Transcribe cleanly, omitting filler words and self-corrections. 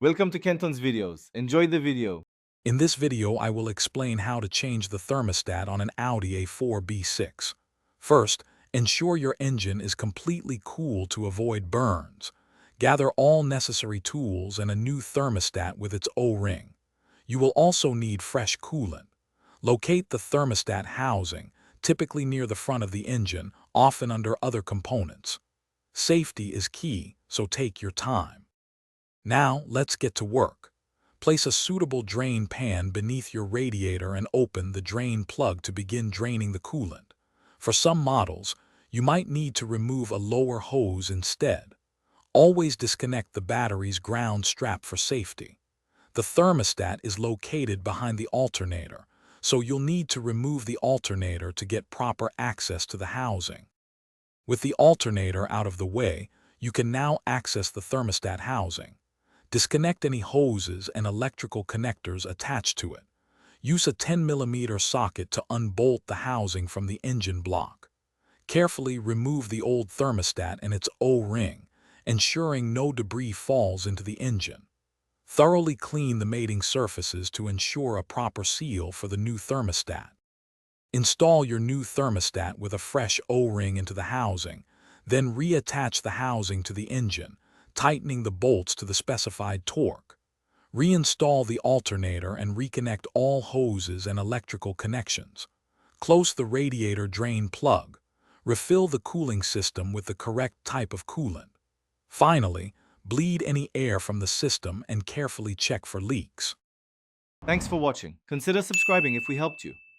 Welcome to Kenton's videos. Enjoy the video. In this video, I will explain how to change the thermostat on an Audi A4 B6. First, ensure your engine is completely cool to avoid burns. Gather all necessary tools and a new thermostat with its O-ring. You will also need fresh coolant. Locate the thermostat housing, typically near the front of the engine, often under other components. Safety is key, so take your time. Now, let's get to work. Place a suitable drain pan beneath your radiator and open the drain plug to begin draining the coolant. For some models, you might need to remove a lower hose instead. Always disconnect the battery's ground strap for safety. The thermostat is located behind the alternator, so you'll need to remove the alternator to get proper access to the housing. With the alternator out of the way, you can now access the thermostat housing. Disconnect any hoses and electrical connectors attached to it. Use a 10mm socket to unbolt the housing from the engine block. Carefully remove the old thermostat and its O-ring, ensuring no debris falls into the engine. Thoroughly clean the mating surfaces to ensure a proper seal for the new thermostat. Install your new thermostat with a fresh O-ring into the housing, then reattach the housing to the engine, tightening the bolts to the specified torque. Reinstall the alternator and reconnect all hoses and electrical connections. Close the radiator drain plug. Refill the cooling system with the correct type of coolant. Finally, bleed any air from the system and carefully check for leaks. Thanks for watching. Consider subscribing if we helped you.